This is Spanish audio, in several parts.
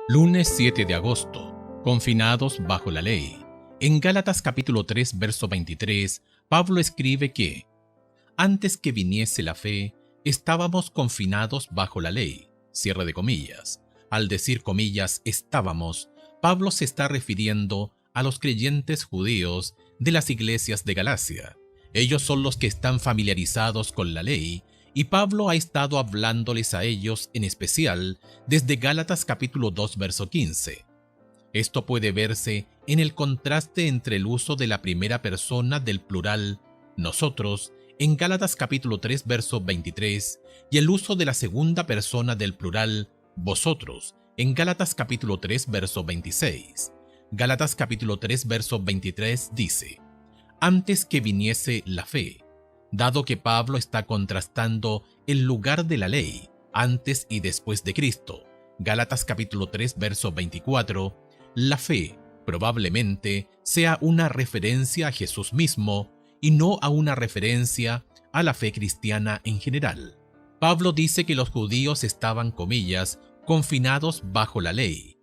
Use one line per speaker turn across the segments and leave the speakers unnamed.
Lunes 7 de agosto. Confinados bajo la ley. En Gálatas capítulo 3, verso 23, Pablo escribe que antes que viniese la fe, estábamos confinados bajo la ley. Cierre de comillas. Al decir comillas, estábamos, Pablo se está refiriendo a los creyentes judíos de las iglesias de Galacia. Ellos son los que están familiarizados con la ley, y Pablo ha estado hablándoles a ellos en especial desde Gálatas capítulo 2 verso 15. Esto puede verse en el contraste entre el uso de la primera persona del plural nosotros en Gálatas capítulo 3 verso 23 y el uso de la segunda persona del plural vosotros en Gálatas capítulo 3 verso 26. Gálatas capítulo 3 verso 23 dice: antes que viniese la fe. Dado que Pablo está contrastando el lugar de la ley antes y después de Cristo, Gálatas capítulo 3 verso 24, la fe probablemente sea una referencia a Jesús mismo y no a una referencia a la fe cristiana en general. Pablo dice que los judíos estaban, comillas, confinados bajo la ley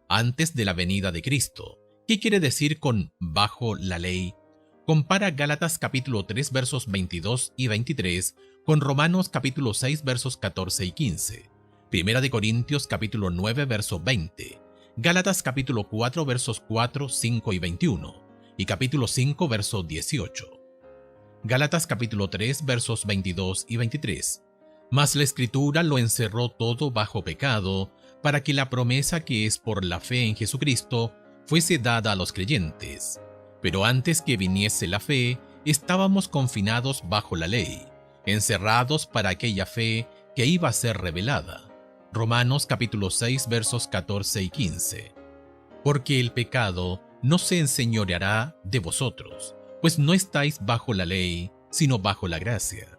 antes de la venida de Cristo. ¿Qué quiere decir con bajo la ley? Compara Gálatas capítulo 3 versos 22 y 23 con Romanos capítulo 6 versos 14 y 15, Primera de Corintios capítulo 9 verso 20, Gálatas capítulo 4 versos 4, 5 y 21 y capítulo 5 verso 18. Gálatas capítulo 3 versos 22 y 23. Mas la Escritura lo encerró todo bajo pecado, para que la promesa que es por la fe en Jesucristo fuese dada a los creyentes. Pero antes que viniese la fe, estábamos confinados bajo la ley, encerrados para aquella fe que iba a ser revelada. Romanos capítulo 6 versos 14 y 15. Porque el pecado no se enseñoreará de vosotros, pues no estáis bajo la ley, sino bajo la gracia.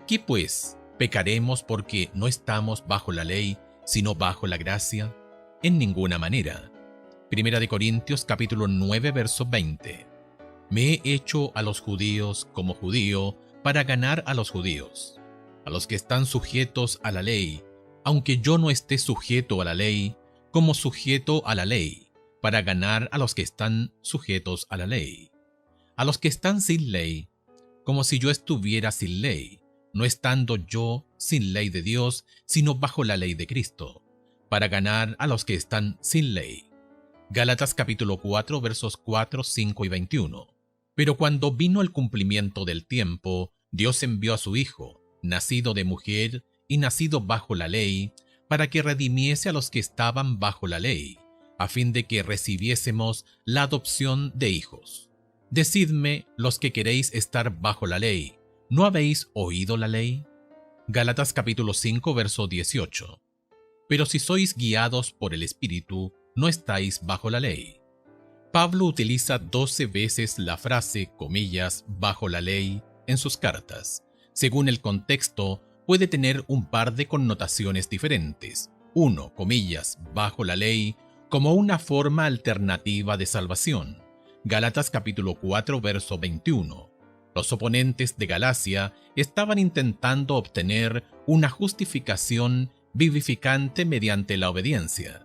¿Qué pues? ¿Pecaremos porque no estamos bajo la ley, sino bajo la gracia? En ninguna manera. Primera de Corintios capítulo 9 verso 20. Me he hecho a los judíos como judío para ganar a los judíos, a los que están sujetos a la ley, aunque yo no esté sujeto a la ley, como sujeto a la ley, para ganar a los que están sujetos a la ley. A los que están sin ley, como si yo estuviera sin ley, no estando yo sin ley de Dios, sino bajo la ley de Cristo, para ganar a los que están sin ley. Gálatas capítulo 4 versos 4, 5 y 21. Pero cuando vino el cumplimiento del tiempo, Dios envió a su Hijo, nacido de mujer y nacido bajo la ley, para que redimiese a los que estaban bajo la ley, a fin de que recibiésemos la adopción de hijos. Decidme, los que queréis estar bajo la ley, ¿no habéis oído la ley? Gálatas capítulo 5 verso 18. Pero si sois guiados por el Espíritu, no estáis bajo la ley. Pablo utiliza 12 veces la frase, comillas, bajo la ley en sus cartas. Según el contexto, puede tener un par de connotaciones diferentes. 1, comillas, bajo la ley, como una forma alternativa de salvación. Gálatas capítulo 4, verso 21. Los oponentes de Galacia estaban intentando obtener una justificación vivificante mediante la obediencia.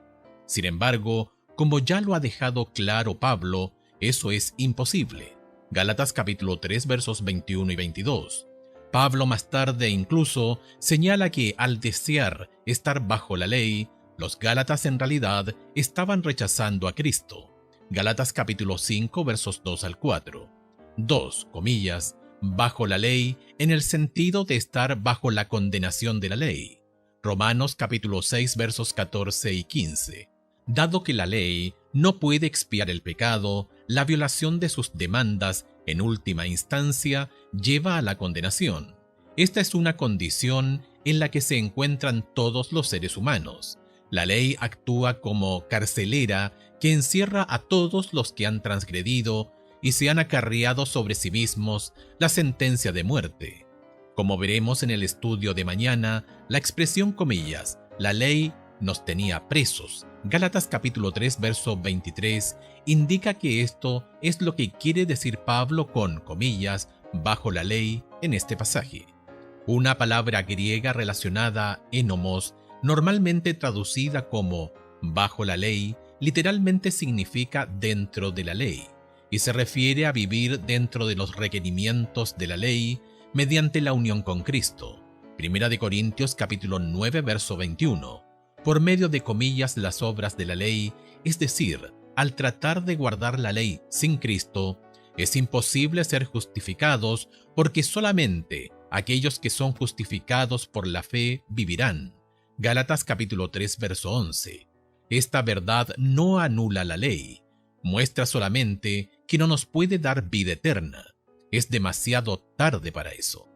Sin embargo, como ya lo ha dejado claro Pablo, eso es imposible. Gálatas capítulo 3 versos 21 y 22. Pablo más tarde incluso señala que al desear estar bajo la ley, los gálatas en realidad estaban rechazando a Cristo. Gálatas capítulo 5 versos 2 al 4. 2, comillas, bajo la ley en el sentido de estar bajo la condenación de la ley. Romanos capítulo 6 versos 14 y 15. Dado que la ley no puede expiar el pecado, la violación de sus demandas, en última instancia, lleva a la condenación. Esta es una condición en la que se encuentran todos los seres humanos. La ley actúa como carcelera que encierra a todos los que han transgredido y se han acarreado sobre sí mismos la sentencia de muerte. Como veremos en el estudio de mañana, la expresión comillas, la ley nos tenía presos, Gálatas capítulo 3 verso 23, indica que esto es lo que quiere decir Pablo con comillas, bajo la ley en este pasaje. Una palabra griega relacionada, énomos, normalmente traducida como Bajo la ley literalmente significa dentro de la ley, y se refiere a vivir dentro de los requerimientos de la ley mediante la unión con Cristo. Primera de Corintios capítulo 9, verso 21. Por medio de comillas las obras de la ley, es decir, al tratar de guardar la ley sin Cristo, es imposible ser justificados porque solamente aquellos que son justificados por la fe vivirán. Gálatas capítulo 3, verso 11. Esta verdad no anula la ley, muestra solamente que no nos puede dar vida eterna. Es demasiado tarde para eso.